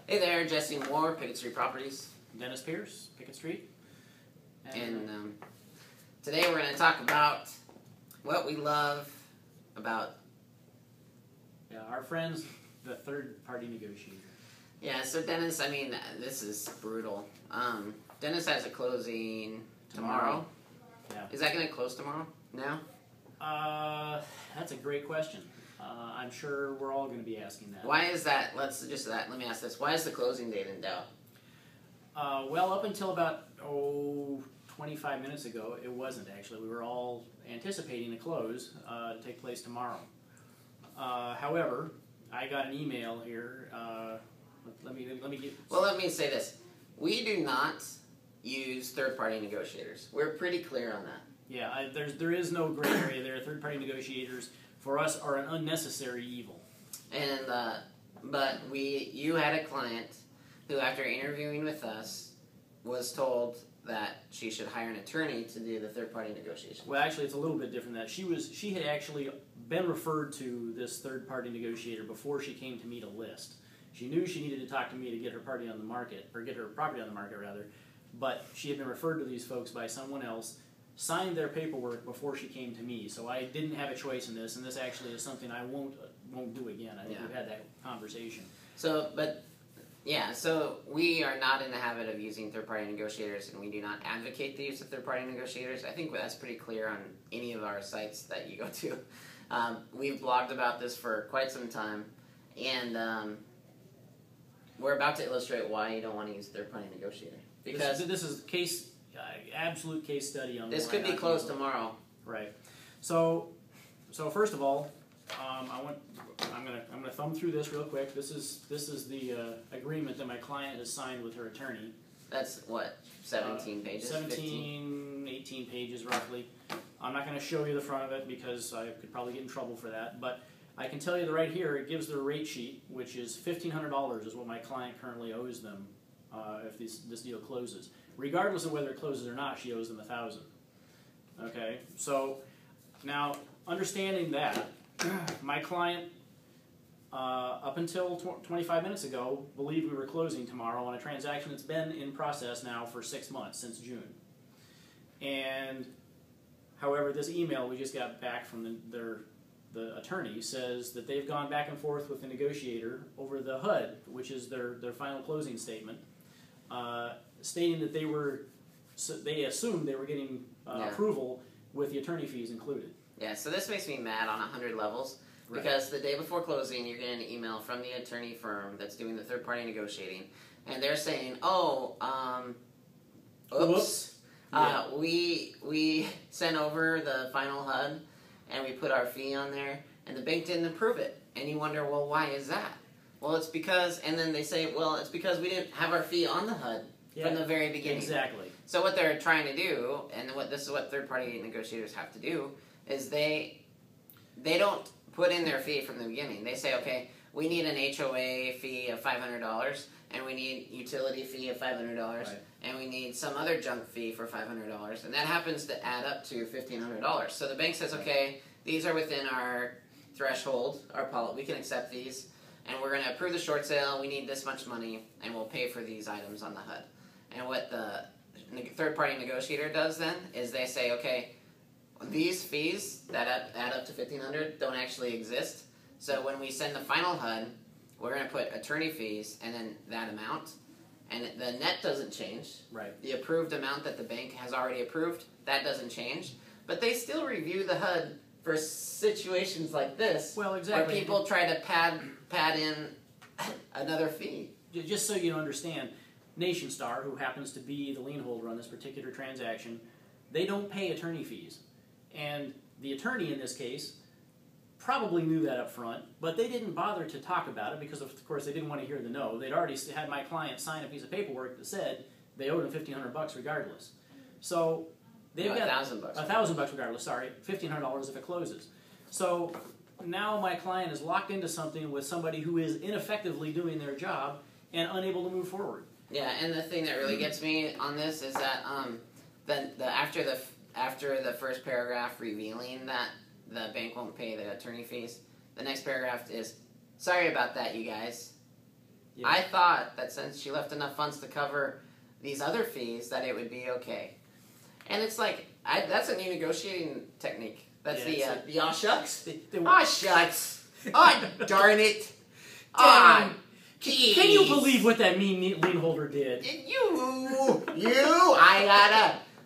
Hey there, Jesse Moore, Pickett Street Properties. Dennis Pierce, Pickett Street. And today we're going to talk about what we love about... our friends, the third-party negotiator. Yeah, so Dennis, I mean, this is brutal. Dennis has a closing tomorrow. Yeah. Is that going to close tomorrow now? That's a great question. I'm sure we're all going to be asking that. Why is that? Let me ask this. Why is the closing date in doubt? Well, up until about 25 minutes ago, it wasn't actually. We were all anticipating a close to take place tomorrow. However, I got an email here. Let me get. Well, let me say this: we do not use third-party negotiators. We're pretty clear on that. Yeah, there is no gray area there. Third-party negotiators for us are an unnecessary evil. And but you had a client who, after interviewing with us, was told that she should hire an attorney to do the third-party negotiation. Well, actually, it's a little bit different than that. She had actually been referred to this third-party negotiator before she came to me to list. She knew she needed to talk to me to get her party on the market, or get her property on the market rather, but she had been referred to these folks by someone else, signed their paperwork before she came to me, so I didn't have a choice in this, and this actually is something I won't do again. I think we've had that conversation. So we are not in the habit of using third-party negotiators, and we do not advocate the use of third-party negotiators. I think that's pretty clear on any of our sites that you go to. We've blogged about this for quite some time, and we're about to illustrate why you don't want to use a third-party negotiator. Because this is absolute case study on this could be closed tomorrow. Right. So first of all, I'm gonna thumb through this real quick. This is the agreement that my client has signed with her attorney. That's what, 17 pages? 17, 18 pages roughly. I'm not going to show you the front of it because I could probably get in trouble for that, but I can tell you that right here it gives their rate sheet, which is $1,500 is what my client currently owes them if this deal closes. Regardless of whether it closes or not, she owes them $1,000. Okay, so now understanding that, my client, up until 25 minutes ago, believed we were closing tomorrow on a transaction that's been in process now for 6 months, since June. And, however, this email we just got back from the attorney says that they've gone back and forth with the negotiator over the HUD, which is their final closing statement, stating that they assumed they were getting approval with the attorney fees included. Yeah, so this makes me mad on 100 levels, because the day before closing, you're getting an email from the attorney firm that's doing the third-party negotiating, and they're saying, oops, we sent over the final HUD, and we put our fee on there, and the bank didn't approve it. And you wonder, well, why is that? Well, it's because, and then they say, well, it's because we didn't have our fee on the HUD from the very beginning. Exactly. So what they're trying to do, and this is what third-party negotiators have to do, is they don't put in their fee from the beginning. They say, okay, we need an HOA fee of $500, and we need utility fee of $500, and we need some other junk fee for $500, and that happens to add up to $1,500. So the bank says, okay, these are within our threshold, we can accept these, and we're going to approve the short sale, we need this much money, and we'll pay for these items on the HUD. And what the third-party negotiator does then is they say, okay, these fees that add up to $1,500 don't actually exist. So when we send the final HUD, we're going to put attorney fees and then that amount, and the net doesn't change. Right. The approved amount that the bank has already approved, that doesn't change. But they still review the HUD for situations like this, well, exactly, where people try to pad in another fee. Just so you understand, NationStar, who happens to be the lien holder on this particular transaction, they don't pay attorney fees. And the attorney in this case probably knew that up front, but they didn't bother to talk about it because, of course, they didn't want to hear the no. They'd already had my client sign a piece of paperwork that said they owed him $1,500 regardless. So they've got $1,000. $1,000 regardless. Sorry, $1,500 if it closes. So now my client is locked into something with somebody who is ineffectively doing their job and unable to move forward. Yeah, and the thing that really gets me on this is that after the first paragraph revealing that the bank won't pay the attorney fees, the next paragraph is, sorry about that, you guys. Yeah. I thought that since she left enough funds to cover these other fees, that it would be okay. And it's like, that's a new negotiating technique. That's the Awww Shucks. Aw shucks. Aw darn it. Ah, can you believe what that mean lien holder did? I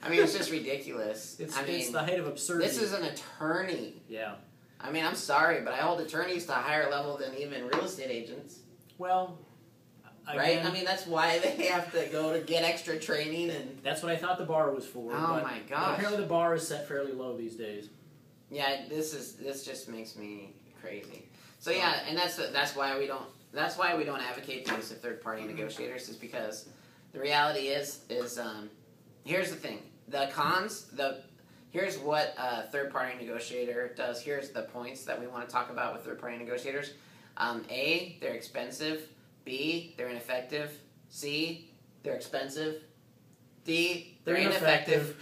mean, it's just ridiculous. It's the height of absurdity. This is an attorney. Yeah. I mean, I'm sorry, but I hold attorneys to a higher level than even real estate agents. Well, again, right? I mean, that's why they have to go to get extra training and... That's what I thought the bar was for. Oh my gosh. Apparently the bar is set fairly low these days. Yeah, this just makes me crazy. So yeah, and that's why we don't advocate the use of third-party negotiators, is because the reality is here's the thing. The cons, here's what a third-party negotiator does. Here's the points that we want to talk about with third-party negotiators. A, they're expensive. B, they're ineffective. C, they're expensive. D, they're ineffective.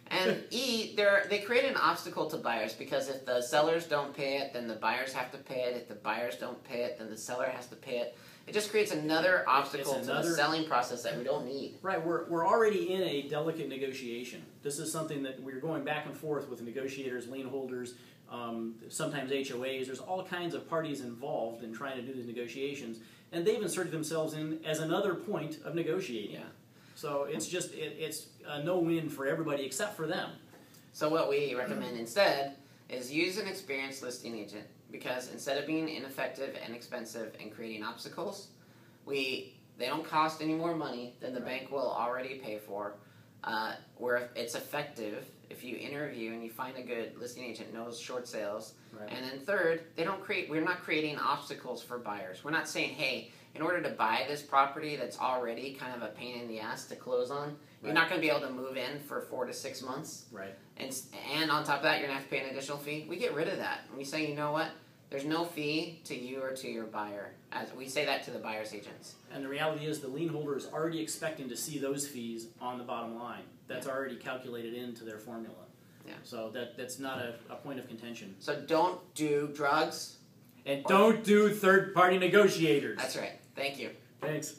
And E, they create an obstacle to buyers, because if the sellers don't pay it, then the buyers have to pay it. If the buyers don't pay it, then the seller has to pay it. It just creates another obstacle to the selling process that we don't need. Right, we're already in a delicate negotiation. This is something that we're going back and forth with negotiators, lien holders, sometimes HOAs. There's all kinds of parties involved in trying to do these negotiations, and they've inserted themselves in as another point of negotiating. Yeah. So it's just it's a no-win for everybody except for them. So what we recommend instead is use an experienced listing agent, because instead of being ineffective and expensive and creating obstacles, they don't cost any more money than the bank will already pay for. Where it's effective if you interview and you find a good listing agent, knows short sales. Right. And then third, we're not creating obstacles for buyers. We're not saying, hey, in order to buy this property that's already kind of a pain in the ass to close on, you're not going to be able to move in for 4 to 6 months. Right. And on top of that, you're going to have to pay an additional fee. We get rid of that. And we say, you know what? There's no fee to you or to your buyer. As we say that to the buyer's agents. And the reality is the lien holder is already expecting to see those fees on the bottom line. That's already calculated into their formula. Yeah. So that's not a point of contention. So don't do drugs. And don't do third-party negotiators. That's right. Thank you. Thanks.